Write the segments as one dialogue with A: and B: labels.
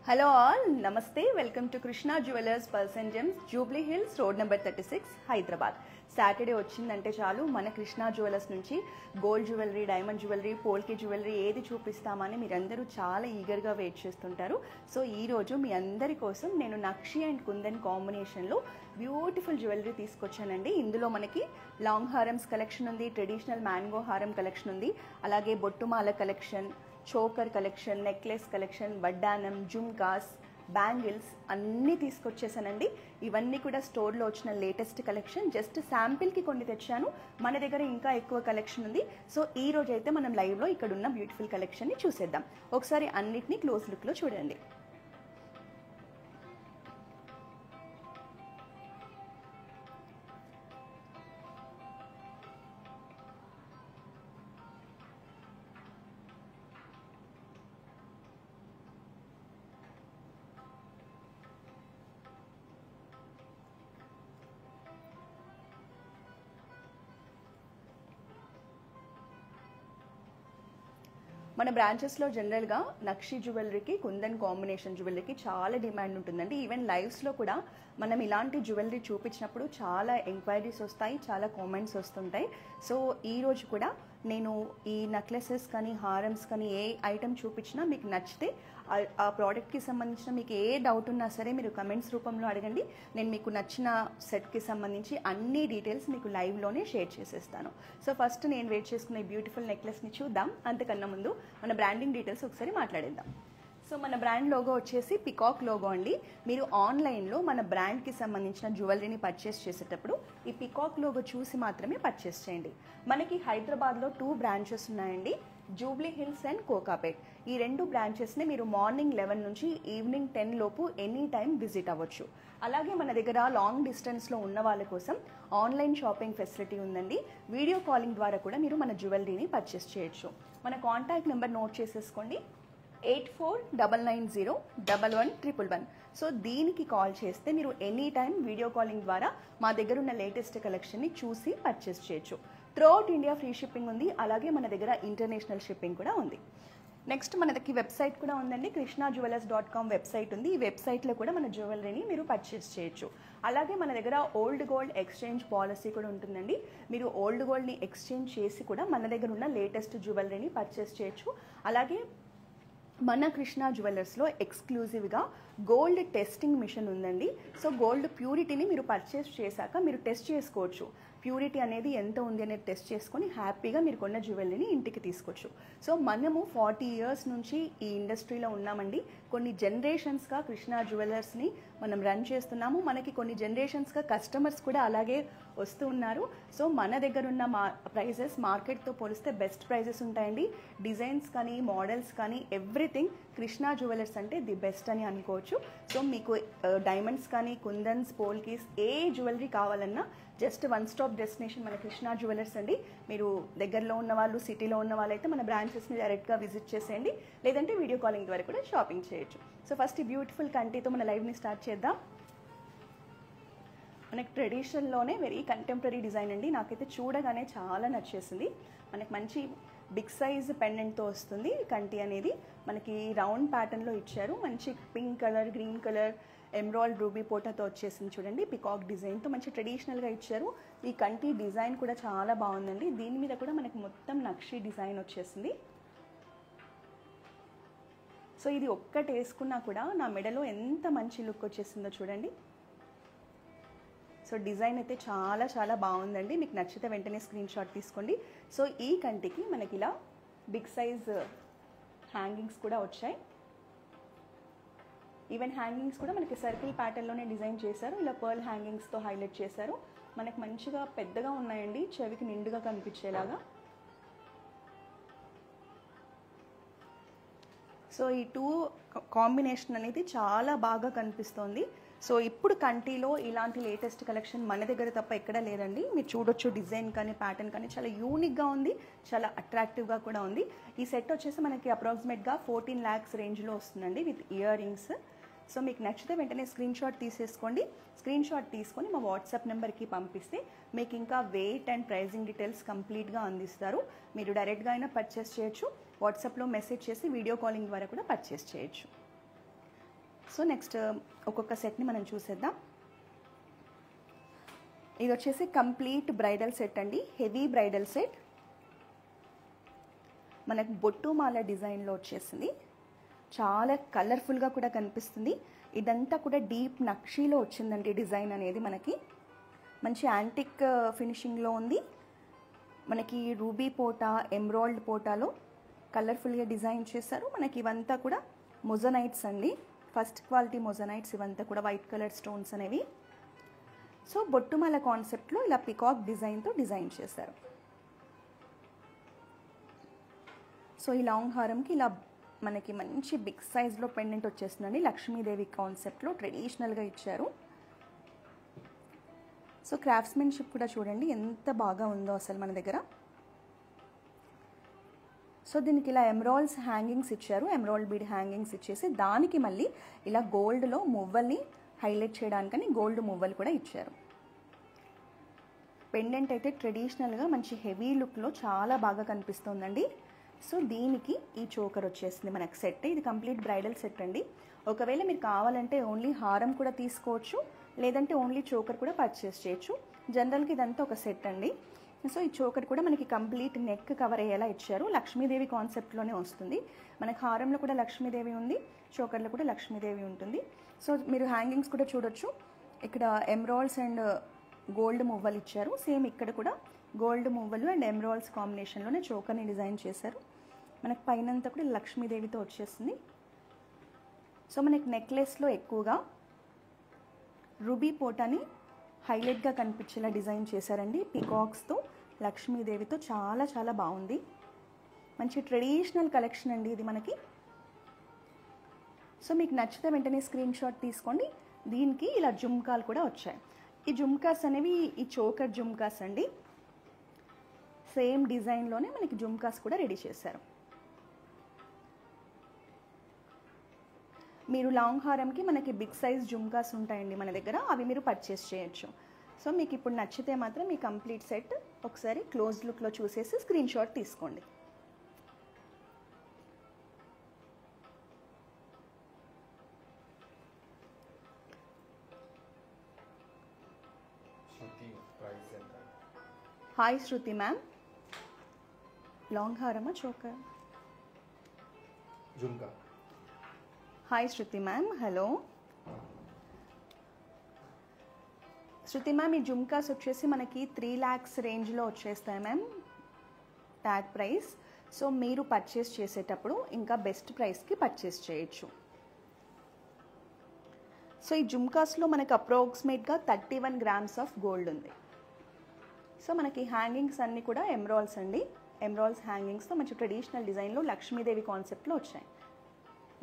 A: Hello all, Namaste, welcome to Krishna Jewelers Pearls and Gems, Jubilee Hills, road number 36, Hyderabad. Saturday వచ్చిందంటే చాలు మన Krishna jewellers నుంచి gold jewellery, diamond jewellery, polki jewellery ఏది చూపిస్తామని మీరందరూ చాలా ఈగర్గా వెయిట్ చేస్తుంటారు. సో ఈరోజు మీ అందరి కోసం నేను నక్షి అండ్ కుందన్ కాంబినేషన్లో బ్యూటిఫుల్ జ్యువెలరీ తీసుకొచ్చానండి. ఇందులో మనకి లాంగ్ హారమ్స్ కలెక్షన్ ఉంది, ట్రెడిషనల్ మ్యాంగో హారం కలెక్షన్ ఉంది, అలాగే బొట్టుమాల collection, choker collection, necklace collection, వడ్డానం, జుమ్కాస్, బ్యాంగిల్స్ అన్నీ తీసుకొచ్చేసానండి. ఇవన్నీ కూడా స్టోర్లో వచ్చిన లేటెస్ట్ కలెక్షన్. జస్ట్ శాంపిల్కి కొన్ని తెచ్చాను, మన దగ్గర ఇంకా ఎక్కువ కలెక్షన్ ఉంది. సో ఈ రోజు అయితే మనం లైవ్లో ఇక్కడ ఉన్న బ్యూటిఫుల్ కలెక్షన్ని చూసేద్దాం. ఒకసారి అన్నిటినీ క్లోజ్ లుక్లో చూడండి. మన బ్రాంచెస్లో జనరల్గా నక్షి జ్యువెలరీకి, కుందన్ కాంబినేషన్ జ్యువెలరీకి చాలా డిమాండ్ ఉంటుందండి. ఈవెన్ లైవ్స్లో కూడా మనం ఇలాంటి జ్యువెలరీ చూపించినప్పుడు చాలా ఎంక్వైరీస్ వస్తాయి, చాలా కామెంట్స్ వస్తుంటాయి. సో ఈరోజు కూడా నేను ఈ నెక్లెసెస్ కానీ, హారమ్స్ కానీ ఏ ఐటెం చూపించినా మీకు నచ్చితే ఆ ప్రోడక్ట్కి సంబంధించిన మీకు ఏ డౌట్ ఉన్నా సరే మీరు కమెంట్స్ రూపంలో అడగండి. నేను మీకు నచ్చిన సెట్కి సంబంధించి అన్ని డీటెయిల్స్ మీకు లైవ్లోనే షేర్ చేసేస్తాను. సో ఫస్ట్ నేను వెయిట్ చేసుకున్న బ్యూటిఫుల్ నెక్లెస్ని చూద్దాం. అంతకన్నా ముందు మన బ్రాండింగ్ డీటెయిల్స్ ఒకసారి మాట్లాడేద్దాం. సో మన బ్రాండ్ లోగో వచ్చేసి పికాక్ లోగో అండి. మీరు ఆన్లైన్లో మన బ్రాండ్కి సంబంధించిన జ్యువెలరీని పర్చేస్ చేసేటప్పుడు ఈ పికాక్ లోగో చూసి మాత్రమే పర్చేస్ చేయండి. మనకి హైదరాబాద్లో 2 బ్రాంచెస్ ఉన్నాయండి, జూబ్లీ హిల్స్ అండ్ కోకాపేట్. ఈ 2 బ్రాంచెస్ని మీరు మార్నింగ్ 11 నుంచి ఈవినింగ్ 10 లోపు ఎనీ టైం విజిట్ అవ్వచ్చు. అలాగే మన దగ్గర లాంగ్ డిస్టెన్స్లో ఉన్న వాళ్ళ కోసం ఆన్లైన్ షాపింగ్ ఫెసిలిటీ ఉందండి. వీడియో కాలింగ్ ద్వారా కూడా మీరు మన జ్యువెలరీని పర్చేస్ చేయొచ్చు. మన కాంటాక్ట్ నెంబర్ నోట్ చేసేసుకోండి, 8499011111. సో దీనికి కాల్ చేస్తే మీరు ఎనీ టైం వీడియో కాలింగ్ ద్వారా మా దగ్గర ఉన్న లేటెస్ట్ కలెక్షన్ని చూసి పర్చేస్ చేయొచ్చు. త్రూఅవుట్ ఇండియా ఫ్రీ షిప్పింగ్ ఉంది, అలాగే మన దగ్గర ఇంటర్నేషనల్ షిప్పింగ్ కూడా ఉంది. నెక్స్ట్ మనకి వెబ్సైట్ కూడా ఉందండి, krishnajewellers.com వెబ్సైట్ ఉంది. ఈ వెబ్సైట్లో కూడా మన జ్యువెలరీని మీరు పర్చేస్ చేయొచ్చు. అలాగే మన దగ్గర ఓల్డ్ గోల్డ్ ఎక్స్చేంజ్ పాలసీ కూడా ఉంటుందండి. మీరు ఓల్డ్ గోల్డ్ని ఎక్స్చేంజ్ చేసి కూడా మన దగ్గర ఉన్న లేటెస్ట్ జ్యువెలరీని పర్చేస్ చేయొచ్చు. అలాగే మన కృష్ణా జ్యువెలర్స్లో ఎక్స్క్లూజివ్గా గోల్డ్ టెస్టింగ్ మిషన్ ఉందండి. సో గోల్డ్ ప్యూరిటీని మీరు పర్చేస్ చేశాక మీరు టెస్ట్ చేసుకోవచ్చు. ప్యూరిటీ అనేది ఎంత ఉంది అనేది టెస్ట్ చేసుకొని హ్యాపీగా మీరు కొన్న జ్యువెలరీని ఇంటికి తీసుకోవచ్చు. సో మనము 40 ఇయర్స్ నుంచి ఈ ఇండస్ట్రీలో ఉన్నామండి. కొన్ని జనరేషన్స్గా కృష్ణా జ్యువెలర్స్ని మనం రన్ చేస్తున్నాము. మనకి కొన్ని జనరేషన్స్గా కస్టమర్స్ కూడా అలాగే వస్తూ ఉన్నారు. సో మన దగ్గర ఉన్న ప్రైజెస్ మార్కెట్తో పోలిస్తే బెస్ట్ ప్రైజెస్ ఉంటాయండి. డిజైన్స్ కానీ, మోడల్స్ కానీ, ఎవ్రీథింగ్ కృష్ణా జ్యువెలర్స్ అంటే ది బెస్ట్ అని అనుకోవచ్చు. సో మీకు డైమండ్స్ కానీ, కుందన్స్, పోల్కీస్ ఏ జ్యువెలరీ కావాలన్నా జస్ట్ వన్ స్టాప్ డెస్టినేషన్ మన కృష్ణా జ్యువెలర్స్ అండి. మీరు దగ్గరలో ఉన్న వాళ్ళు, సిటీలో ఉన్న వాళ్ళైతే మన బ్రాంచెస్ని డైరెక్ట్గా విజిట్ చేసేయండి, లేదంటే వీడియో కాలింగ్ ద్వారా కూడా షాపింగ్ చేయొచ్చు. సో ఫస్ట్ ఈ బ్యూటిఫుల్ కంటితో మన లైవ్ని స్టార్ట్ చేద్దాం. మనకి ట్రెడిషనల్లోనే వెరీ కంటెంపరీ డిజైన్ అండి. నాకైతే చూడగానే చాలా నచ్చేసింది. మనకి మంచి బిగ్ సైజ్ పెండెంట్తో వస్తుంది. కంటి అనేది మనకి రౌండ్ ప్యాటర్న్లో ఇచ్చారు. మంచి pink colour, green colour, emerald ruby పోటాతో వచ్చేసింది చూడండి. పికాక్ డిజైన్తో మంచి ట్రెడిషనల్గా ఇచ్చారు. ఈ కంటి డిజైన్ కూడా చాలా బాగుందండి. దీని మీద కూడా మనకి మొత్తం నక్షి డిజైన్ వచ్చేసింది. సో ఇది ఒక్కటి వేసుకున్నా కూడా నా మెడలో ఎంత మంచి లుక్ వచ్చేసిందో చూడండి. సో డిజైన్ అయితే చాలా చాలా బాగుందండి. మీకు నచ్చితే వెంటనే స్క్రీన్ షాట్ తీసుకోండి. సో ఈ కంటికి మనకి ఇలా బిగ్ సైజ్ హ్యాంగింగ్స్ కూడా వచ్చాయి. ఈవెన్ హ్యాంగింగ్స్ కూడా మనకి సర్కిల్ ప్యాటర్న్లోనే డిజైన్ చేశారు. ఇలా పర్ల్ హ్యాంగింగ్స్తో హైలైట్ చేశారు. మనకి మంచిగా పెద్దగా ఉన్నాయండి, చెవికి నిండుగా కనిపించేలాగా. సో ఈ 2 కాంబినేషన్ అనేది చాలా బాగా కనిపిస్తోంది. సో ఇప్పుడు కంటిలో ఇలాంటి లేటెస్ట్ కలెక్షన్ మన దగ్గర తప్ప ఎక్కడ లేదండి. మీరు చూడొచ్చు, డిజైన్ కానీ, ప్యాటర్న్ కానీ చాలా యూనిక్గా ఉంది, చాలా అట్రాక్టివ్గా కూడా ఉంది. ఈ సెట్ వచ్చేసి మనకి అప్రాక్సిమేట్గా 14 lakhs రేంజ్లో వస్తుందండి విత్ ఇయర్ రింగ్స్. సో మీకు నచ్చితే వెంటనే స్క్రీన్ షాట్ తీసేసుకోండి. స్క్రీన్ షాట్ తీసుకొని మా వాట్సాప్ నెంబర్కి పంపిస్తే మీకు ఇంకా వెయిట్ అండ్ ప్రైజింగ్ డీటెయిల్స్ కంప్లీట్గా అందిస్తారు. మీరు డైరెక్ట్గా అయినా పర్చేస్ చేయొచ్చు, వాట్సాప్లో మెసేజ్ చేసి వీడియో కాలింగ్ ద్వారా కూడా పర్చేస్ చేయొచ్చు. సో నెక్స్ట్ ఒక్కొక్క సెట్ని మనం చూసేద్దాం. ఇది వచ్చేసి కంప్లీట్ బ్రైడల్ సెట్ అండి, హెవీ బ్రైడల్ సెట్. మనకు బొట్టుమాల డిజైన్లో వచ్చేసింది, చాలా కలర్ఫుల్గా కూడా కనిపిస్తుంది. ఇదంతా కూడా డీప్ నక్షీలో వచ్చిందండి డిజైన్ అనేది. మనకి మంచి యాంటిక్ ఫినిషింగ్లో ఉంది. మనకి రూబీ పోటా, ఎమ్రాల్డ్ పోటాలో కలర్ఫుల్గా డిజైన్ చేశారు. మనకి ఇవంతా కూడా మొజనైట్స్ అండి, ఫస్ట్ క్వాలిటీ మొజనైట్స్. ఇవంతా కూడా వైట్ కలర్ స్టోన్స్ అనేవి. సో బొట్టుమాల కాన్సెప్ట్లో ఇలా పికాక్ డిజైన్తో డిజైన్ చేశారు. సో ఈ లాంగ్ హారంకి ఇలా మనకి మంచి బిగ్ సైజ్లో పెండెంట్ వచ్చేస్తుందండి. లక్ష్మీదేవి కాన్సెప్ట్లో ట్రెడిషనల్గా ఇచ్చారు. సో క్రాఫ్ట్స్మెన్షిప్ కూడా చూడండి ఎంత బాగా ఉందో అసలు మన దగ్గర. సో దీనికి ఇలా ఎమరాల్డ్స్ హ్యాంగింగ్స్ ఇచ్చారు, ఎమరాల్డ్ బీడ్ హ్యాంగింగ్స్ ఇచ్చేసి దానికి మళ్ళీ ఇలా గోల్డ్లో మువ్వల్ని హైలైట్ చేయడానికని గోల్డ్ మువ్వలు కూడా ఇచ్చారు. పెండెంట్ అయితే ట్రెడిషనల్గా మంచి హెవీ లుక్లో చాలా బాగా కనిపిస్తుందండి. సో దీనికి ఈ చోకర్ వచ్చేసింది మనకు సెట్. ఇది కంప్లీట్ బ్రైడల్ సెట్ అండి. ఒకవేళ మీరు కావాలంటే ఓన్లీ హారం కూడా తీసుకోవచ్చు, లేదంటే ఓన్లీ చోకర్ కూడా పర్చేస్ చేయొచ్చు. జనరల్గా ఇదంతా ఒక సెట్ అండి. సో ఈ చోకర్ కూడా మనకి కంప్లీట్ నెక్ కవర్ అయ్యేలా ఇచ్చారు. లక్ష్మీదేవి కాన్సెప్ట్లోనే వస్తుంది. మనకి హారంలో కూడా లక్ష్మీదేవి ఉంది, చోకర్లో కూడా లక్ష్మీదేవి ఉంటుంది. సో మీరు హ్యాంగింగ్స్ కూడా చూడొచ్చు. ఇక్కడ ఎమరాల్డ్స్ అండ్ గోల్డ్ మువ్వలు ఇచ్చారు. సేమ్ ఇక్కడ కూడా గోల్డ్ మువ్వలు అండ్ ఎమరాల్డ్స్ కాంబినేషన్లోనే చోకర్ని డిజైన్ చేశారు. మనకి పైనంతా కూడా లక్ష్మీదేవితో వచ్చేస్తుంది. సో మనకి నెక్లెస్లో ఎక్కువగా రూబీ పోటాని హైలైట్గా కనిపించేలా డిజైన్ చేశారండి. పికాక్స్తో లక్ష్మీదేవితో చాలా చాలా బాగుంది. మంచి ట్రెడిషనల్ కలెక్షన్ అండి ఇది మనకి. సో మీకు నచ్చితే వెంటనే స్క్రీన్ షాట్ తీసుకోండి. దీనికి ఇలా జుమ్కాలు కూడా వచ్చాయి. ఈ జుమ్కాస్ అనేవి ఈ చోకర్ జుమ్కాస్ అండి. సేమ్ డిజైన్లోనే మనకి జుమ్కాస్ కూడా రెడీ చేశారు. మీరు లాంగ్ హారంకి మనకి బిగ్ సైజ్ జుమ్కాస్ ఉంటాయండి మన దగ్గర, అవి మీరు పర్చేస్ చేయొచ్చు. సో మీకు ఇప్పుడు నచ్చితే మాత్రం మీ కంప్లీట్ సెట్ ఒకసారి క్లోజ్ లుక్లో చూసేసి స్క్రీన్ షాట్ తీసుకోండి. హాయ్ శృతి మ్యామ్, లాంగ్ హారమా choker?
B: Jhumka.
A: Hi Shruti ma'am, hello Shruti ma'am. ఈ జుమ్కాస్ వచ్చేసి మనకి 3 lakhs రేంజ్లో వచ్చేస్తాయి మ్యామ్ ట్యాగ్ ప్రైస్. సో మీరు పర్చేస్ చేసేటప్పుడు ఇంకా బెస్ట్ ప్రైస్కి పర్చేస్ చేయొచ్చు. సో ఈ జుమ్కాస్లో మనకి అప్రాక్సిమేట్గా 31 grams ఆఫ్ గోల్డ్ ఉంది. సో మనకి హ్యాంగింగ్స్ అన్నీ కూడా ఎమరాల్డ్స్ అండి. ఎమరాల్డ్స్ హ్యాంగింగ్స్తో మంచి ట్రెడిషనల్ డిజైన్లో లక్ష్మీదేవి కాన్సెప్ట్లో వచ్చాయి.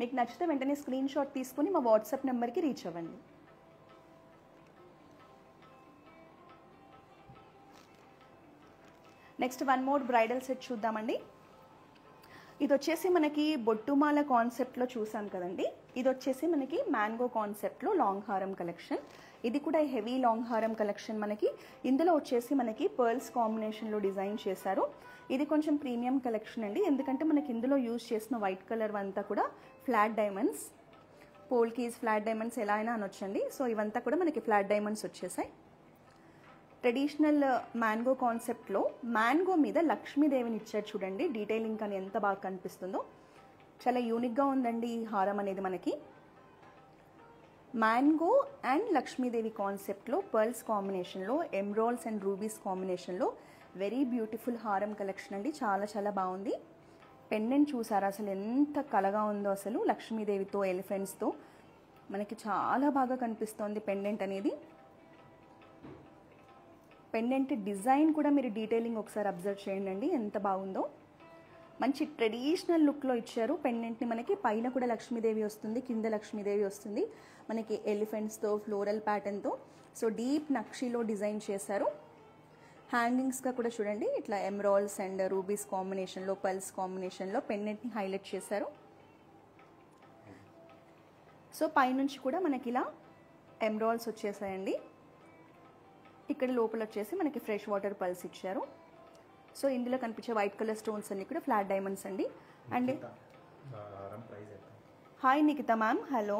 A: మీకు నచ్చితే వెంటనే స్క్రీన్ షాట్ తీసుకుని మా వాట్సాప్ నెంబర్కి రీచ్ అవ్వండి. Next one more bridal set చూద్దామండి. ఇది వచ్చేసి మనకి బొట్టుమాల కాన్సెప్ట్లో చూసాం కదండి. ఇది వచ్చేసి మనకి మ్యాంగో కాన్సెప్ట్లో లాంగ్ హారం కలెక్షన్. ఇది కూడా హెవీ లాంగ్ హారం కలెక్షన్ మనకి. ఇందులో వచ్చేసి మనకి పర్ల్స్ కాంబినేషన్లో డిజైన్ చేశారు. ఇది కొంచెం ప్రీమియం కలెక్షన్ అండి, ఎందుకంటే మనకి ఇందులో యూజ్ చేసిన వైట్ కలర్ అంతా కూడా flat diamonds, polkis, flat diamonds ఎలా అయినా అనొచ్చండి. సో ఇవంతా కూడా మనకి ఫ్లాట్ డైమండ్స్ వచ్చేసాయి. ట్రెడిషనల్ మ్యాంగో కాన్సెప్ట్లో మ్యాంగో మీద లక్ష్మీదేవిని ఇచ్చారు చూడండి. డీటెయిలింగ్ కానీ ఎంత బాగా కనిపిస్తుందో, చాలా యూనిక్గా ఉందండి ఈ హారం అనేది మనకి. మ్యాంగో అండ్ లక్ష్మీదేవి కాన్సెప్ట్లో పర్ల్స్ కాంబినేషన్లో ఎమరాల్డ్స్ అండ్ రూబీస్ కాంబినేషన్లో వెరీ బ్యూటిఫుల్ హారం కలెక్షన్ అండి. చాలా చాలా బాగుంది. పెండెంట్ చూసారా అసలు ఎంత కలగా ఉందో, అసలు లక్ష్మీదేవితో ఎలిఫెంట్స్తో మనకి చాలా బాగా కనిపిస్తోంది పెండెంట్ అనేది. పెండెంట్ డిజైన్ కూడా మీరు డీటెయిలింగ్ ఒకసారి అబ్జర్వ్ చేయండి ఎంత బాగుందో. మంచి ట్రెడిషనల్ లుక్లో ఇచ్చారు పెండెంట్ని. మనకి పైన కూడా లక్ష్మీదేవి వస్తుంది, కింద లక్ష్మీదేవి వస్తుంది, మనకి ఎలిఫెంట్స్తో ఫ్లోరల్ ప్యాటర్న్తో. సో డీప్ నక్షీలో డిజైన్ చేశారు. హ్యాంగింగ్స్గా కూడా చూడండి ఇట్లా ఎమరాల్డ్స్ అండ్ రూబీస్ కాంబినేషన్లో, పల్స్ కాంబినేషన్లో పెండెంట్ని హైలైట్ చేశారు. సో పైనుంచి కూడా మనకి ఇలా ఎమరాల్డ్స్ వచ్చేసాయండి. ఇక్కడ లోపల వచ్చేసి మనకి ఫ్రెష్ వాటర్ పల్స్ ఇచ్చారు. సో ఇందులో కనిపించే వైట్ కలర్ స్టోన్స్ అన్ని కూడా ఫ్లాట్ డైమండ్స్ అండి. And hi Nikhita ma'am, hello.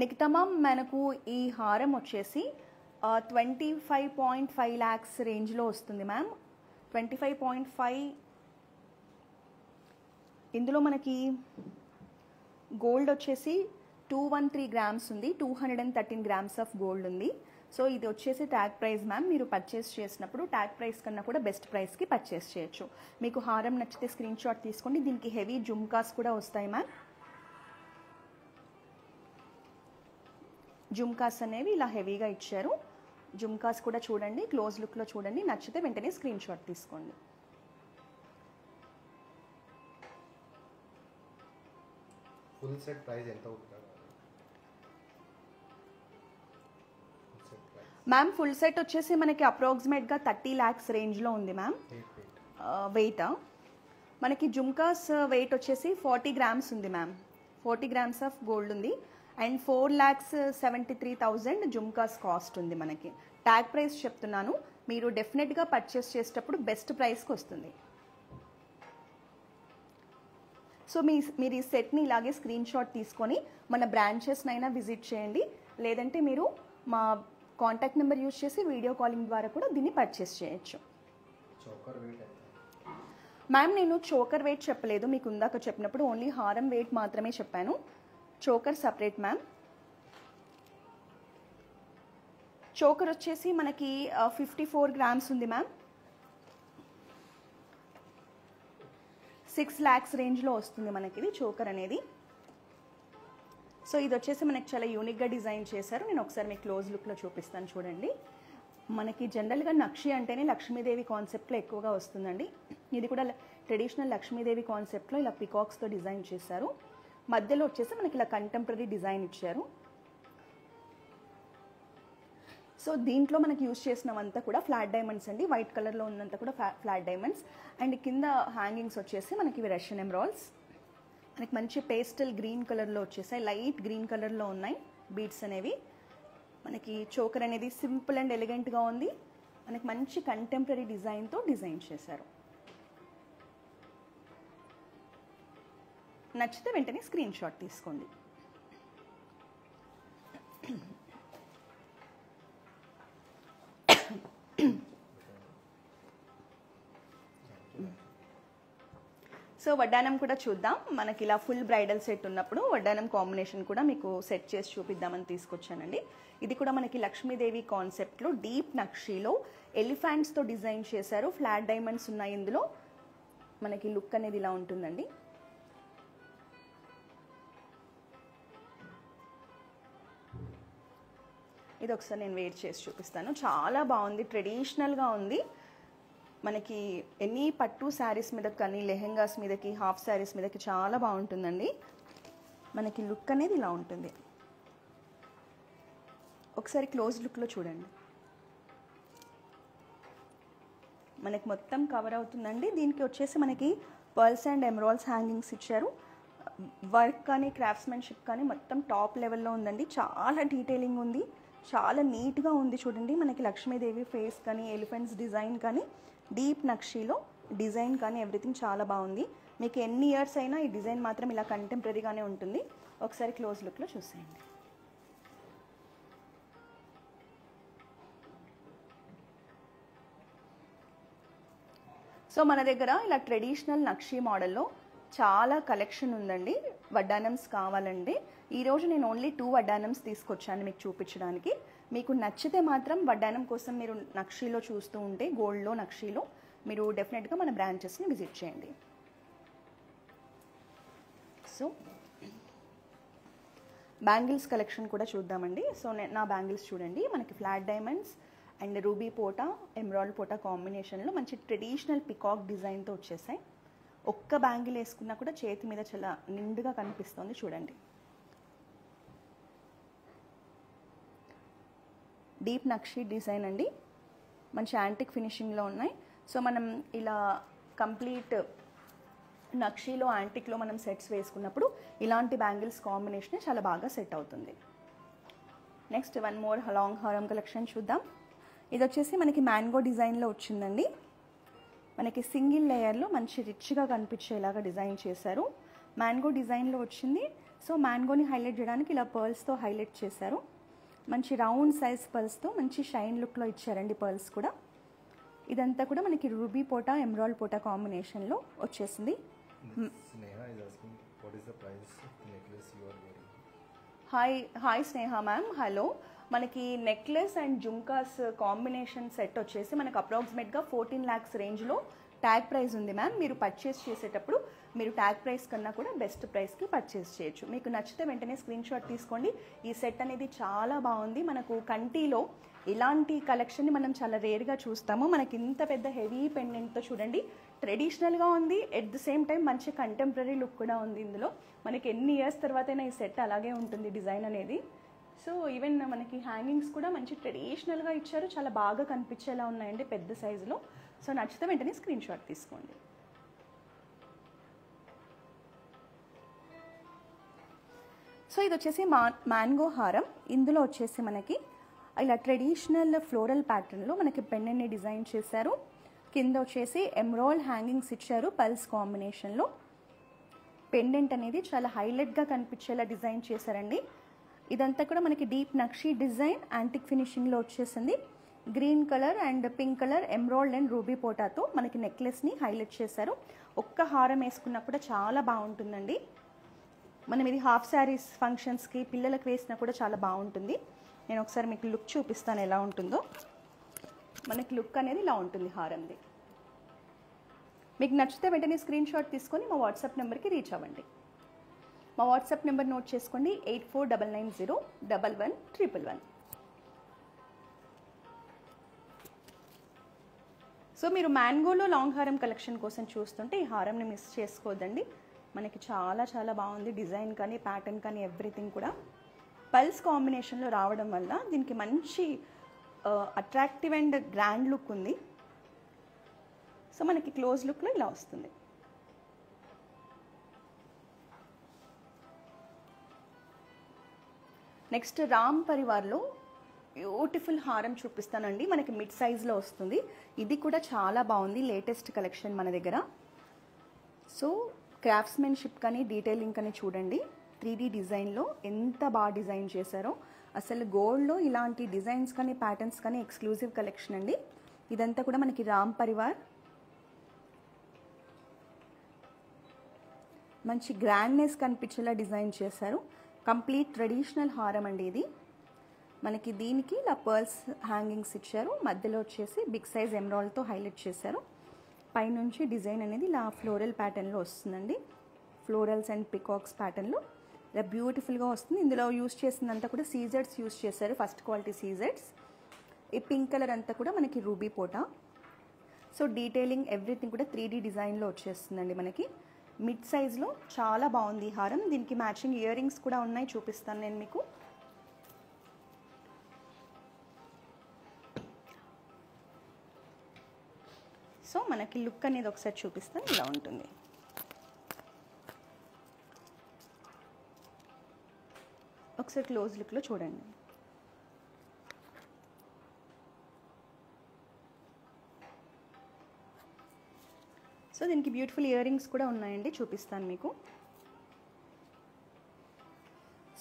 A: నిక్తమం మనకు ఈ హారం వచ్చేసి 25.5 lakhs రేంజ్లో వస్తుంది మ్యామ్. 25.5. ఇందులో మనకి గోల్డ్ వచ్చేసి 213 grams ఉంది, 213 grams ఆఫ్ గోల్డ్ ఉంది. సో ఇది వచ్చేసి ట్యాగ్ ప్రైస్ మ్యామ్. మీరు పర్చేస్ చేసినప్పుడు ట్యాగ్ ప్రైస్ కన్నా కూడా బెస్ట్ ప్రైస్కి పర్చేస్ చేయొచ్చు. మీకు హారం నచ్చితే స్క్రీన్ షాట్ తీసుకోండి. దీనికి హెవీ జుమ్కాస్ కూడా వస్తాయి మ్యామ్. జుమ్కాస్ అనేవి ఇలా హెవీగా ఇచ్చారు. జుమ్కాస్ కూడా చూడండి, క్లోజ్ లుక్లో చూడండి. నచ్చితే వెంటనే స్క్రీన్ షాట్ తీసుకోండి.
B: ఫుల్ సెట్ ప్రైస్ ఎంత అవుతుంది
A: మ్యామ్? ఫుల్ సెట్ వచ్చేసి మనకి అప్రాక్సిమేట్గా 30 lakhs రేంజ్లో ఉంది మ్యామ్. వెయిట్ మనకి జుమ్కాస్ వెయిట్ వచ్చేసి 40 grams ఉంది మ్యామ్. 40 grams ఆఫ్ గోల్డ్ ఉంది అండ్ 4,73,000 జుమ్కాస్ కాస్ట్ ఉంది మనకి. ట్యాగ్ ప్రైస్ చెప్తున్నాను, మీరు డెఫినెట్గా పర్చేస్ చేసేటప్పుడు బెస్ట్ ప్రైస్కి వస్తుంది. సో మీరు ఈ సెట్ని ఇలాగే స్క్రీన్ షాట్ తీసుకొని మన బ్రాంచెస్నైనా విజిట్ చేయండి, లేదంటే మీరు మా కాంటాక్ట్ నెంబర్ యూజ్ చేసి వీడియో కాలింగ్ ద్వారా కూడా దీన్ని పర్చేస్ చేయొచ్చు. మ్యామ్ నేను చోకర్ వెయిట్ చెప్పలేదు, మీకు ఇందాక చెప్పినప్పుడు ఓన్లీ హారం వెయిట్ మాత్రమే చెప్పాను. Choker separate ma'am. చోకర్ వచ్చేసి మనకి 54 grams ఉంది మ్యామ్. 6 lakhs రేంజ్లో వస్తుంది మనకి ఇది చోకర్ అనేది. సో ఇది వచ్చేసి మనకి చాలా యూనిక్గా డిజైన్ చేశారు. నేను ఒకసారి మీకు క్లోజ్ లుక్లో చూపిస్తాను చూడండి. మనకి జనరల్గా నక్షి అంటేనే లక్ష్మీదేవి కాన్సెప్ట్లో ఎక్కువగా వస్తుందండి. ఇది కూడా ట్రెడిషనల్ లక్ష్మీదేవి కాన్సెప్ట్లో ఇలా పికాక్స్తో డిజైన్ చేశారు. మధ్యలో వచ్చేసి మనకి ఇలా కంటెంపరీ డిజైన్ ఇచ్చారు. సో దీంట్లో మనకి యూజ్ చేసినవంతా కూడా ఫ్లాట్ డైమండ్స్ అండి. వైట్ కలర్లో ఉన్నంత కూడా ఫ్లాట్ డైమండ్స్. అండ్ కింద హ్యాంగింగ్స్ వచ్చేసి మనకి ఇవి రష్యన్ ఎమరాల్డ్స్. మనకి మంచి పేస్టల్ గ్రీన్ కలర్లో వచ్చేసాయి, లైట్ గ్రీన్ కలర్లో ఉన్నాయి బీడ్స్ అనేవి. మనకి చోకర్ అనేది సింపుల్ అండ్ ఎలిగెంట్గా ఉంది. మనకి మంచి కంటెంపరీ డిజైన్తో డిజైన్ చేశారు. నచ్చితే వెంటనే స్క్రీన్ షాట్ తీసుకోండి. సో వడ్డానం కూడా చూద్దాం. మనకి ఇలా ఫుల్ బ్రైడల్ సెట్ ఉన్నప్పుడు వడ్డానం కాంబినేషన్ కూడా మీకు సెట్ చేసి చూపిద్దామని తీసుకొచ్చానండి. ఇది కూడా మనకి లక్ష్మీదేవి కాన్సెప్ట్లో డీప్ నక్షీలో ఎలిఫెంట్స్తో డిజైన్ చేశారు. ఫ్లాట్ డైమండ్స్ ఉన్నాయి ఇందులో. మనకి లుక్ అనేది ఇలా ఉంటుందండి. ఇది ఒకసారి నేను వేర్ చేసి చూపిస్తాను. చాలా బాగుంది, ట్రెడిషనల్గా ఉంది. మనకి ఎనీ పట్టు శారీస్ మీద కానీ లెహెంగాస్ మీదకి హాఫ్ శారీస్ మీదకి చాలా బాగుంటుందండి. మనకి లుక్ అనేది ఇలా ఉంటుంది. ఒకసారి క్లోజ్ లుక్లో చూడండి. మనకి మొత్తం కవర్ అవుతుందండి. దీనికి వచ్చేసి మనకి పర్ల్స్ అండ్ ఎమరాల్డ్స్ హ్యాంగింగ్స్ ఇచ్చారు. వర్క్ కానీ క్రాఫ్ట్స్మెన్షిప్ కానీ మొత్తం టాప్ లెవెల్లో ఉందండి. చాలా డీటెయిలింగ్ ఉంది, చాలా నీట్గా ఉంది చూడండి. మనకి లక్ష్మీదేవి ఫేస్ కానీ ఎలిఫెంట్స్ డిజైన్ కానీ డీప్ నక్షీలో డిజైన్ కానీ ఎవ్రీథింగ్ చాలా బాగుంది. మీకు ఎన్ని ఇయర్స్ అయినా ఈ డిజైన్ మాత్రం ఇలా కంటెంపరీగానే ఉంటుంది. ఒకసారి క్లోజ్ లుక్లో చూసేయండి. సో మన దగ్గర ఇలా ట్రెడిషనల్ నక్షీ మోడల్లో చాలా కలెక్షన్ ఉందండి. వడ్డానమ్స్ కావాలండి. ఈరోజు నేను ఓన్లీ 2 వడ్డానమ్స్ తీసుకొచ్చాను మీకు చూపించడానికి. మీకు నచ్చితే మాత్రం వడ్డానం కోసం మీరు నక్షీలో చూస్తూ ఉంటే గోల్డ్లో నక్షీలో మీరు డెఫినెట్గా మన బ్రాంచెస్ని విజిట్ చేయండి. సో బ్యాంగిల్స్ కలెక్షన్ కూడా చూద్దామండి. సో నా బ్యాంగిల్స్ చూడండి. మనకి ఫ్లాట్ డైమండ్స్ అండ్ రూబీ పోటా ఎమరాల్డ్ పోటా కాంబినేషన్లో మంచి ట్రెడిషనల్ పికాక్ డిజైన్తో వచ్చేసాయి. ఒక్క బ్యాంగిల్ వేసుకున్నా కూడా చేతి మీద చాలా నిండుగా కనిపిస్తుంది చూడండి. డీప్ నక్షీ డిజైన్ అండి. మంచి యాంటిక్ ఫినిషింగ్లో ఉన్నాయి. సో మనం ఇలా కంప్లీట్ నక్షీలో యాంటిక్లో మనం సెట్స్ వేసుకున్నప్పుడు ఇలాంటి బ్యాంగిల్స్ కాంబినేషన్ చాలా బాగా సెట్ అవుతుంది. నెక్స్ట్ వన్ మోర్ లాంగ్ హారం కలెక్షన్ చూద్దాం. ఇది వచ్చేసి మనకి మ్యాంగో డిజైన్లో వచ్చిందండి. మనకి సింగిల్ లేయర్లో మంచి రిచ్గా కనిపించేలాగా డిజైన్ చేశారు. మ్యాంగో డిజైన్లో వచ్చింది. సో మ్యాంగోని హైలైట్ చేయడానికి ఇలా పర్ల్స్తో హైలైట్ చేశారు. మంచి రౌండ్ సైజ్ పర్ల్స్తో మంచి షైన్ లుక్లో ఇచ్చారండి పర్ల్స్ కూడా. ఇదంతా కూడా మనకి రూబీ పోటా ఎమరాల్డ్ పోటా కాంబినేషన్లో వచ్చేసింది. హాయ్ స్నేహ మ్యామ్, హలో. మనకి necklace and jhumkas combination set వచ్చేసి మనకు అప్రాక్సిమేట్గా 14 lakhs రేంజ్లో ట్యాగ్ ప్రైస్ ఉంది మ్యామ్. మీరు పర్చేస్ చేసేటప్పుడు మీరు ట్యాగ్ ప్రైస్ కన్నా కూడా బెస్ట్ ప్రైస్కి పర్చేస్ చేయొచ్చు. మీకు నచ్చితే వెంటనే స్క్రీన్ షాట్ తీసుకోండి. ఈ సెట్ అనేది చాలా బాగుంది. మనకు కంటిలో ఇలాంటి కలెక్షన్ని మనం చాలా రేర్గా చూస్తాము. మనకి ఇంత పెద్ద హెవీ పెండెంట్తో చూడండి, ట్రెడిషనల్గా ఉంది, ఎట్ ది సేమ్ టైం మంచి కంటెంపరీ లుక్ కూడా ఉంది ఇందులో. మనకి ఎన్ని ఇయర్స్ తర్వాతైనా ఈ సెట్ అలాగే ఉంటుంది డిజైన్ అనేది. సో ఈవెన్ మనకి హ్యాంగింగ్స్ కూడా మంచి ట్రెడిషనల్గా ఇచ్చారు, చాలా బాగా కనిపించేలా ఉన్నాయండి పెద్ద సైజులో. సో నచ్చితే వెంటనే స్క్రీన్ షాట్ తీసుకోండి. సో ఇది వచ్చేసి మ్యాంగో హారం. ఇందులో వచ్చేసి మనకి ఇలా ట్రెడిషనల్ ఫ్లోరల్ ప్యాటర్న్లో మనకి పెండెంట్ని డిజైన్ చేశారు. కింద వచ్చేసి ఎమరాల్డ్ హ్యాంగింగ్స్ ఇచ్చారు పల్స్ కాంబినేషన్లో. పెండెంట్ అనేది చాలా హైలైట్గా కనిపించేలా డిజైన్ చేశారండి. ఇదంతా కూడా మనకి డీప్ నక్షి డిజైన్ యాంటిక్ ఫినిషింగ్లో వచ్చేసింది. Green colour and pink colour emerald and ruby పోటాతో మనకి నెక్లెస్ని హైలైట్ చేశారు. ఒక్క హారం వేసుకున్నా కూడా చాలా బాగుంటుందండి. మనం ఇది హాఫ్ శారీస్ ఫంక్షన్స్కి పిల్లలకు వేసినా కూడా చాలా బాగుంటుంది. నేను ఒకసారి మీకు లుక్ చూపిస్తాను ఎలా ఉంటుందో. మనకి లుక్ అనేది ఇలా ఉంటుంది హారంది. మీకు నచ్చితే వెంటనే స్క్రీన్ షాట్ తీసుకొని మా వాట్సాప్ నెంబర్కి రీచ్ అవ్వండి. మా వాట్సాప్ నెంబర్ నోట్ చేసుకోండి, 8499011111. సో మీరు మ్యాంగోలో లాంగ్ హారం కలెక్షన్ కోసం చూస్తుంటే ఈ హారంని మిస్ చేసుకోవద్దండి. మనకి చాలా చాలా బాగుంది డిజైన్ కానీ ప్యాటర్న్ కానీ ఎవ్రీథింగ్ కూడా. పల్స్ కాంబినేషన్లో రావడం వల్ల దీనికి మంచి అట్రాక్టివ్ అండ్ గ్రాండ్ లుక్ ఉంది. సో మనకి క్లోజ్ లుక్లో ఇలా వస్తుంది. నెక్స్ట్ రామ్ పరివార్లో బ్యూటిఫుల్ హారం చూపిస్తానండి. మనకి మిడ్ సైజ్లో వస్తుంది. ఇది కూడా చాలా బాగుంది, లేటెస్ట్ కలెక్షన్ మన దగ్గర. సో క్రాఫ్ట్స్మెన్షిప్ కానీ డీటెయిలింగ్ కానీ చూడండి. 3D డిజైన్లో ఎంత బాగా డిజైన్ చేశారో. అసలు గోల్డ్లో ఇలాంటి డిజైన్స్ కానీ ప్యాటర్న్స్ కానీ ఎక్స్క్లూజివ్ కలెక్షన్ అండి. ఇదంతా కూడా మనకి రామ్ పరివార్ మంచి గ్రాండ్నెస్ కనిపించేలా డిజైన్ చేశారు. కంప్లీట్ ట్రెడిషనల్ హారం అండి ఇది. మనకి దీనికి ఇలా పర్ల్స్ హ్యాంగింగ్స్ ఇచ్చారు. మధ్యలో వచ్చేసి బిగ్ సైజ్ ఎమరాల్డ్తో హైలైట్ చేశారు. పైనుంచి డిజైన్ అనేది ఇలా ఫ్లోరల్ ప్యాటర్న్లో వస్తుందండి. ఫ్లోరల్స్ అండ్ పికాక్స్ ప్యాటర్న్లో ఇలా బ్యూటిఫుల్గా వస్తుంది. ఇందులో యూస్ చేసిందంతా కూడా సీజెడ్స్ యూస్ చేశారు, ఫస్ట్ క్వాలిటీ సీజెడ్స్. ఈ పింక్ కలర్ అంతా కూడా మనకి రూబీ పోటా. సో డీటెయిలింగ్ ఎవ్రీథింగ్ కూడా 3D డిజైన్లో వచ్చేస్తుందండి మనకి. మిడ్ సైజ్లో చాలా బాగుంది ఈ హారం. దీనికి మ్యాచింగ్ ఇయర్ రింగ్స్ కూడా ఉన్నాయి, చూపిస్తాను నేను మీకు. సో మనకి లుక్ అనేది ఒకసారి చూపిస్తాను, ఇలా ఉంటుంది. ఒకసారి క్లోజ్ లుక్లో చూడండి. సో దీనికి బ్యూటిఫుల్ ఇయర్ రింగ్స్ కూడా ఉన్నాయండి, చూపిస్తాను మీకు.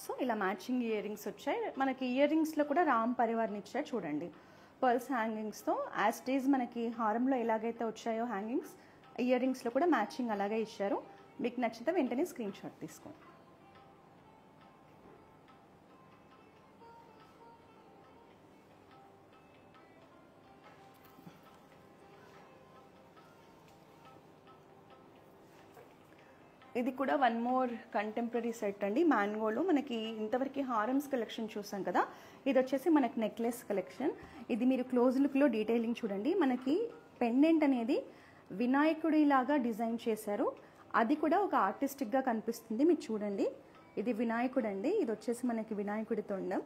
A: సో ఇలా మ్యాచింగ్ ఇయర్ రింగ్స్ వచ్చాయి. మనకి ఇయర్ రింగ్స్లో కూడా రామ్ పరివార్ని ఇచ్చారు చూడండి, పర్ల్స్ హ్యాంగింగ్స్తో. యాజ్ ఇట్ ఈజ్ మనకి హారంలో ఎలాగైతే వచ్చాయో హ్యాంగింగ్స్, ఇయర్ రింగ్స్లో కూడా మ్యాచింగ్ అలాగే ఇచ్చారు. మీకు నచ్చితే వెంటనే స్క్రీన్ షాట్ తీసుకోండి. ఇది కూడా వన్ మోర్ కంటెంపరీ సెట్ అండి. మ్యాంగోలో మనకి ఇంతవరకు హారమ్స్ కలెక్షన్ చూసాం కదా, ఇది వచ్చేసి మనకి నెక్లెస్ కలెక్షన్. ఇది మీరు క్లోజ్ లుక్లో డీటెయిలింగ్ చూడండి. మనకి పెండెంట్ అనేది వినాయకుడి లాగా డిజైన్ చేశారు. అది కూడా ఒక ఆర్టిస్టిక్గా కనిపిస్తుంది, మీరు చూడండి. ఇది వినాయకుడు అండి, ఇది వచ్చేసి మనకి వినాయకుడి తొండం.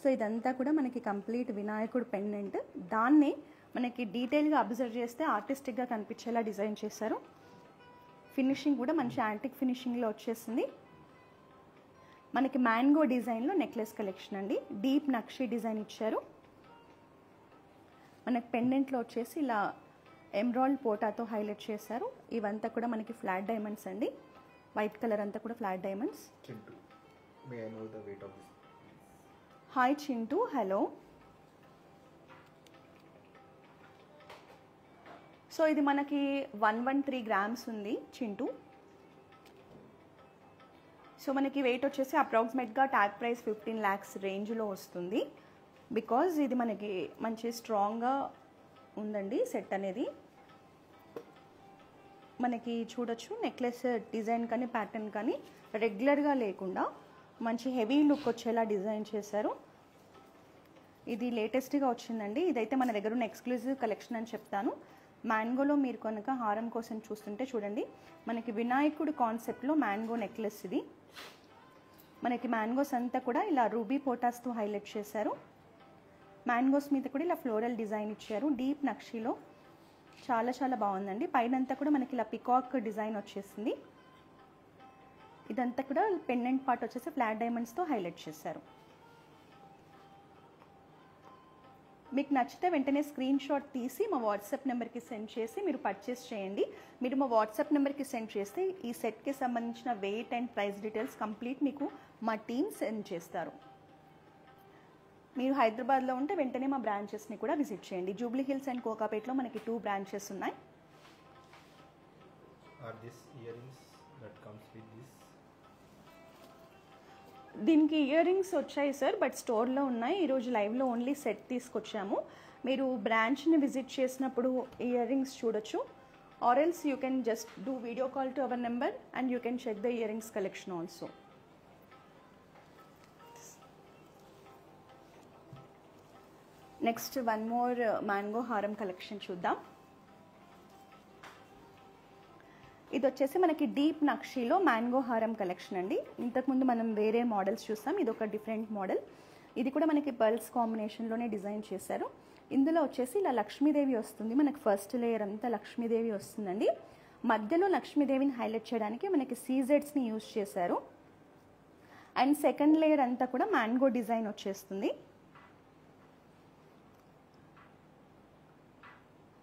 A: సో ఇదంతా కూడా మనకి కంప్లీట్ వినాయకుడు పెండెంట్. దాన్నే మనకి డీటెయిల్గా అబ్జర్వ్ చేస్తే ఆర్టిస్టిక్గా కనిపించేలా డిజైన్ చేశారు. ఫినిషింగ్ కూడా మంచి యాంటిక్ ఫినిషింగ్లో వచ్చేసింది. మనకి మ్యాంగో డిజైన్లో నెక్లెస్ కలెక్షన్ అండి. డీప్ నక్షి డిజైన్ ఇచ్చారు. మనకి పెండెంట్లో వచ్చేసి ఇలా ఎమరాల్డ్ పోటాతో హైలైట్ చేశారు. ఇవంతా కూడా మనకి ఫ్లాట్ డైమండ్స్ అండి. వైట్ కలర్ అంతా కూడా flat diamonds.
B: Chintu, may I know the weight of this?
A: Hi Chintu, hello. So ఇది మనకి 113 గ్రామ్స్ ఉంది చింటూ. సో మనకి వెయిట్ వచ్చేసి అప్రాక్సిమేట్గా ట్యాగ్ ప్రైస్ 15 lakhs రేంజ్లో వస్తుంది. బికాజ్ ఇది మనకి మంచి స్ట్రాంగ్గా ఉందండి సెట్ అనేది. మనకి చూడొచ్చు నెక్లెస్ డిజైన్ కానీ ప్యాటర్న్ కానీ రెగ్యులర్గా లేకుండా మంచి హెవీ లుక్ వచ్చేలా డిజైన్ చేశారు. ఇది లేటెస్ట్గా వచ్చిందండి. ఇదైతే మన దగ్గర ఉన్న ఎక్స్క్లూజివ్ కలెక్షన్ అని చెప్తాను. మ్యాంగోలో మీరు కనుక హారం కోసం చూస్తుంటే చూడండి, మనకి వినాయకుడి కాన్సెప్ట్లో మ్యాంగో నెక్లెస్ ఇది. మనకి మ్యాంగోస్ అంతా కూడా ఇలా రూబీ పోటాస్తో హైలైట్ చేశారు. మ్యాంగోస్ మీద కూడా ఇలా ఫ్లోరల్ డిజైన్ ఇచ్చారు డీప్ నక్షీలో. చాలా చాలా బాగుందండి. పైనంతా కూడా మనకి ఇలా పికాక్ డిజైన్ వచ్చేసింది. ఇదంతా కూడా పెండెంట్ పార్ట్ వచ్చేసి ఫ్లాట్ డైమండ్స్తో హైలైట్ చేశారు. మీకు నచ్చితే వెంటనే స్క్రీన్ షాట్ తీసి మా వాట్సాప్ నెంబర్కి సెండ్ చేసి మీరు పర్చేస్ చేయండి. మీరు మా వాట్సాప్ నెంబర్కి సెండ్ చేస్తే ఈ సెట్కి సంబంధించిన weight and price details complete మీకు మా టీమ్ సెండ్ చేస్తారు. మీరు హైదరాబాద్లో ఉంటే వెంటనే మా బ్రాంచెస్ని కూడా విజిట్ చేయండి. జూబ్లీ హిల్స్ అండ్ కోకాపేట్లో మనకి 2 branches ఉన్నాయి.
B: Are these earrings that comes with this?
A: దీనికి ఇయర్ రింగ్స్ వచ్చాయి సార్, బట్ స్టోర్లో ఉన్నాయి. ఈరోజు లైవ్లో ఓన్లీ సెట్ తీసుకొచ్చాము. మీరు బ్రాంచ్ని విజిట్ చేసినప్పుడు ఇయర్ రింగ్స్ చూడొచ్చు. Or else you can just do video call to our number and you can check the earrings collection also. Next one more mango హారం కలెక్షన్ చూద్దాం. ఇది వచ్చేసి మనకి డీప్ నక్షీలో మ్యాంగో హారం కలెక్షన్ అండి. ఇంతకుముందు మనం వేరే మోడల్స్ చూస్తాం, ఇది ఒక డిఫరెంట్ మోడల్. ఇది కూడా మనకి పర్ల్స్ కాంబినేషన్లోనే డిజైన్ చేశారు. ఇందులో వచ్చేసి ఇలా లక్ష్మీదేవి వస్తుంది. మనకి ఫస్ట్ లేయర్ అంతా లక్ష్మీదేవి వస్తుందండి. మధ్యలో లక్ష్మీదేవిని హైలైట్ చేయడానికి మనకి సీజెడ్స్ని యూజ్ చేశారు. అండ్ సెకండ్ లేయర్ అంతా కూడా మ్యాంగో డిజైన్ వచ్చేస్తుంది.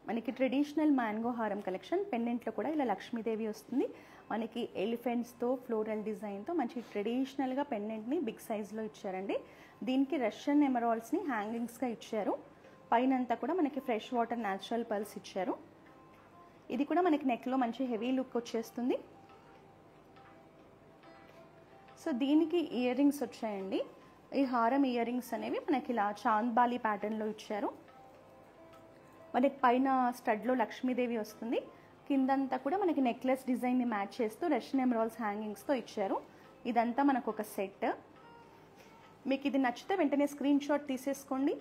A: మనకి ట్రెడిషనల్ మ్యాంగో హారం కలెక్షన్. పెండెంట్లో కూడా ఇలా లక్ష్మీదేవి వస్తుంది. మనకి ఎలిఫెంట్స్తో ఫ్లోరల్ డిజైన్తో మంచి ట్రెడిషనల్గా పెండెంట్ని బిగ్ సైజ్లో ఇచ్చారండి. దీనికి రష్యన్ ఎమరాల్డ్స్ని హ్యాంగింగ్స్గా ఇచ్చారు. పైన అంతా కూడా మనకి ఫ్రెష్ వాటర్ న్యాచురల్ పర్ల్స్ ఇచ్చారు. ఇది కూడా మనకి నెక్లో మంచి హెవీ లుక్ వచ్చేస్తుంది. సో దీనికి ఇయర్ రింగ్స్ వచ్చాయండి. ఈ హారం ఇయర్ రింగ్స్ అనేవి మనకి ఇలా చాంద్బాలి ప్యాటర్న్లో ఇచ్చారు. మనకి పైన స్టడ్లో లక్ష్మీదేవి వస్తుంది. కిందంతా కూడా మనకి నెక్లెస్ డిజైన్ని మ్యాచ్ చేస్తూ రష్యన్ ఎమరాల్డ్స్ హ్యాంగింగ్స్తో ఇచ్చారు. ఇదంతా మనకు ఒక సెట్. మీకు ఇది నచ్చితే వెంటనే స్క్రీన్ షాట్ తీసేసుకోండి.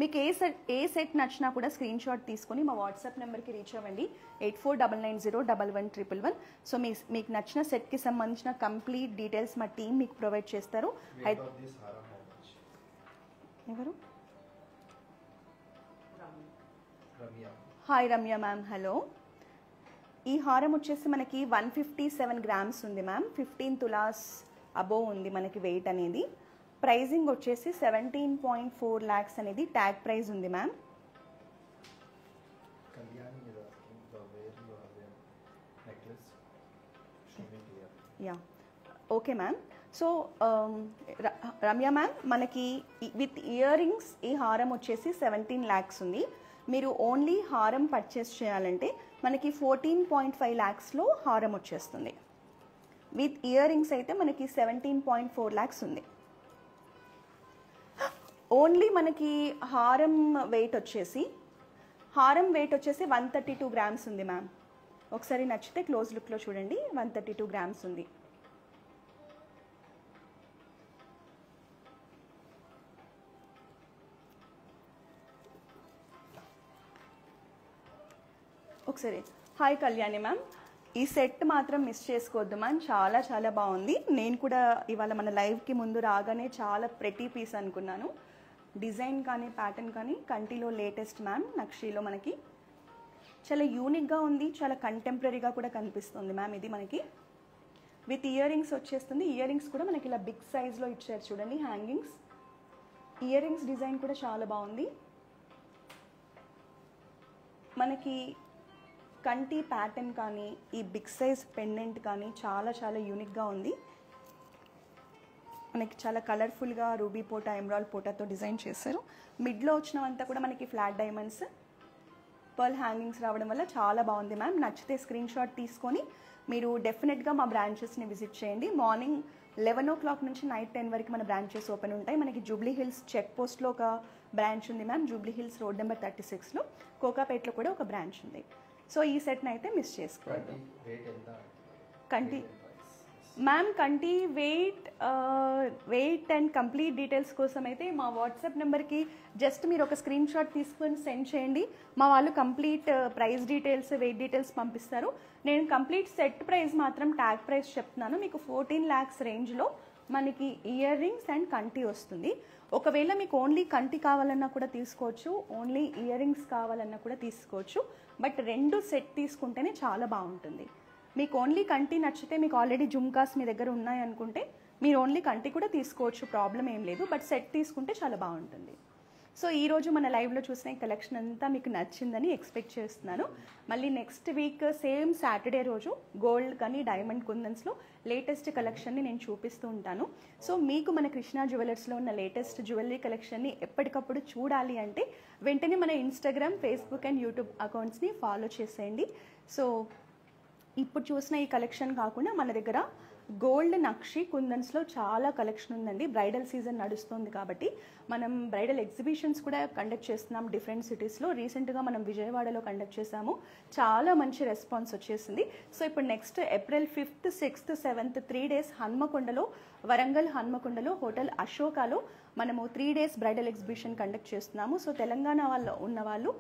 A: మీకు ఏ సెట్ నచ్చినా కూడా స్క్రీన్ షాట్ తీసుకొని మా వాట్సాప్ నెంబర్కి రీచ్ అవ్వండి 8499011111. సో మీకు నచ్చిన సెట్కి సంబంధించిన కంప్లీట్ డీటెయిల్స్ మా టీం మీకు ప్రొవైడ్ చేస్తారు.
B: Weight of this haram how much?
A: ఎవరు?
B: Ramya.
A: Hi Ramya ma'am, hello. ఈ హారం వచ్చేసి మనకి 157 grams ఉంది మ్యామ్. 15 తులాస్ అబోవ్ ఉంది మనకి వెయిట్ అనేది. ప్రైజింగ్ వచ్చేసి 17.4 lakhs అనేది ట్యాగ్ ప్రైజ్ ఉంది ma'am.
B: Kalyani is asking the where you have a necklace. Show me here.
A: Yeah, okay ma'am. So Ramya ma'am, మనకి విత్ ఇయర్ రింగ్స్ ఈ హారం వచ్చేసి 17 lakhs ఉంది. మీరు ఓన్లీ హారం పర్చేస్ చేయాలంటే మనకి 14.5 lakhsలో హారం వచ్చేస్తుంది. విత్ ఇయర్ రింగ్స్ అయితే మనకి 17.4 lakhs ఉంది. ఓన్లీ మనకి హారం వెయిట్ వచ్చేసి 132 grams ఉంది మ్యామ్. ఒకసారి నచ్చితే క్లోజ్ లుక్లో చూడండి, 132 grams ఉంది. ఒకసారి హాయ్ కళ్యాణి మ్యామ్, ఈ సెట్ మాత్రం మిస్ చేసుకోవద్దు మ్యామ్. చాలా చాలా బాగుంది. నేను కూడా ఇవాళ మన లైవ్కి ముందు రాగానే చాలా ప్రెటీ పీస్ అనుకున్నాను. డిజైన్ కానీ ప్యాటర్న్ కానీ కంటిలో లేటెస్ట్ మ్యామ్. నక్షీలో మనకి చాలా యూనిక్గా ఉంది, చాలా కంటెంపరీగా కూడా కనిపిస్తుంది మ్యామ్. ఇది మనకి విత్ ఇయర్ రింగ్స్ వచ్చేస్తుంది. ఇయర్ రింగ్స్ కూడా మనకి ఇలా బిగ్ సైజ్లో ఇచ్చారు చూడండి హ్యాంగింగ్స్. ఇయర్ రింగ్స్ డిజైన్ కూడా చాలా బాగుంది. మనకి కంటి ప్యాటర్న్ కానీ ఈ బిగ్ సైజ్ పెండెంట్ కానీ చాలా చాలా యూనిక్గా ఉంది. మనకి చాలా కలర్ఫుల్గా రూబీ పోటా ఎమరాల్డ్ పోటాతో డిజైన్ చేశారు. మిడ్లో వచ్చినవంతా కూడా మనకి ఫ్లాట్ డైమండ్స్ పర్ల్ హ్యాంగింగ్స్ రావడం వల్ల చాలా బాగుంది మ్యామ్. నచ్చితే స్క్రీన్ షాట్ తీసుకొని మీరు డెఫినెట్గా మా బ్రాంచెస్ని విజిట్ చేయండి. మార్నింగ్ 11 o'clock నుంచి నైట్ 10 వరకు మన బ్రాంచెస్ ఓపెన్ ఉంటాయి. మనకి జూబ్లీ హిల్స్ చెక్ పోస్ట్లో ఒక బ్రాంచ్ ఉంది ma'am, Jubilee Hills road number 36లో. కోకాపేట్లో కూడా ఒక బ్రాంచ్ ఉంది. సో ఈ సెట్ని అయితే మిస్ చేసుకోవద్దు.
B: రేట్ ఎంత?
A: కంటి మ్యామ్ కంటి వెయిట్ అండ్ కంప్లీట్ డీటెయిల్స్ కోసం అయితే మా వాట్సాప్ నెంబర్కి జస్ట్ మీరు ఒక స్క్రీన్ షాట్ తీసుకొని సెండ్ చేయండి. మా వాళ్ళు complete price details weight details పంపిస్తారు. నేను కంప్లీట్ సెట్ ప్రైస్ మాత్రం ట్యాగ్ ప్రైస్ చెప్తున్నాను. మీకు 14 lakhs రేంజ్లో మనకి ఇయర్ రింగ్స్ అండ్ కంటి వస్తుంది. ఒకవేళ మీకు ఓన్లీ కంటి కావాలన్నా కూడా తీసుకోవచ్చు, ఓన్లీ ఇయర్ రింగ్స్ కావాలన్నా కూడా తీసుకోవచ్చు. బట్ 2 సెట్ తీసుకుంటేనే చాలా బాగుంటుంది. మీకు ఓన్లీ కంటి నచ్చితే, మీకు ఆల్రెడీ జుమ్కాస్ మీ దగ్గర ఉన్నాయనుకుంటే మీరు ఓన్లీ కంటి కూడా తీసుకోవచ్చు, ప్రాబ్లం ఏం లేదు. బట్ సెట్ తీసుకుంటే చాలా బాగుంటుంది. సో ఈరోజు మన లైవ్లో చూసిన ఈ కలెక్షన్ అంతా మీకు నచ్చిందని ఎక్స్పెక్ట్ చేస్తున్నాను. మళ్ళీ నెక్స్ట్ వీక్ సేమ్ సాటర్డే రోజు గోల్డ్ కానీ డైమండ్ కుందన్స్లో లేటెస్ట్ కలెక్షన్ని నేను చూపిస్తూ ఉంటాను. సో మీకు మన కృష్ణా జ్యువెలర్స్లో ఉన్న లేటెస్ట్ జ్యువెలరీ కలెక్షన్ని ఎప్పటికప్పుడు చూడాలి అంటే వెంటనే మన ఇన్స్టాగ్రామ్, ఫేస్బుక్ అండ్ యూట్యూబ్ అకౌంట్స్ని ఫాలో చేసేయండి. సో ఇప్పుడు చూసిన ఈ కలెక్షన్ కాకుండా మన దగ్గర గోల్డ్ నక్షి కుందన్స్లో చాలా కలెక్షన్ ఉందండి. బ్రైడల్ సీజన్ నడుస్తుంది కాబట్టి మనం బ్రైడల్ ఎగ్జిబిషన్స్ కూడా కండక్ట్ చేస్తున్నాం డిఫరెంట్ సిటీస్లో. రీసెంట్గా మనం విజయవాడలో కండక్ట్ చేసాము, చాలా మంచి రెస్పాన్స్ వచ్చేసింది. సో ఇప్పుడు next April 5th, 6th, 7th 3 days హన్మకొండలో, వరంగల్ హన్మకొండలో హోటల్ అశోకాలో మనము 3 days బ్రైడల్ ఎగ్జిబిషన్ కండక్ట్ చేస్తున్నాము. సో తెలంగాణ వాళ్ళు ఉన్నవాళ్ళు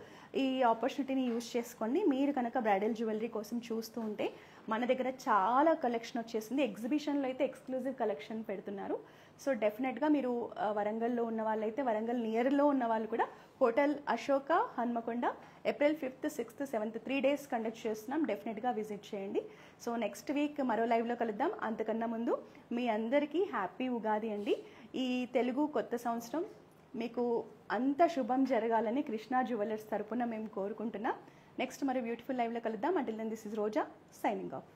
A: ఈ ఆపర్చునిటీని యూజ్ చేసుకోండి. మీరు కనుక బ్రైడల్ జ్యువెలరీ కోసం చూస్తూ ఉంటే మన దగ్గర చాలా కలెక్షన్ వచ్చేసింది. ఎగ్జిబిషన్లో అయితే ఎక్స్క్లూజివ్ కలెక్షన్ పెడుతున్నారు. సో డెఫినెట్గా మీరు వరంగల్లో ఉన్న వాళ్ళైతే, వరంగల్ నియర్లో ఉన్న వాళ్ళు కూడా hotel Ashoka Hanamkonda April 5th, 6th, 7th 3 days conduct చేస్తున్నాం. డెఫినెట్గా విజిట్ చేయండి. సో నెక్స్ట్ వీక్ మరో లైవ్లో కలుద్దాం. అంతకన్నా ముందు మీ అందరికీ హ్యాపీ ఉగాది అండి. ఈ తెలుగు కొత్త సంవత్సరం మీకు అంత శుభం జరగాలని కృష్ణా జ్యువెలర్స్ తరపున మేము కోరుకుంటున్నాం. నెక్స్ట్ మరో బ్యూటిఫుల్ లైవ్లో కలుద్దాం. Until then this is Roja signing of.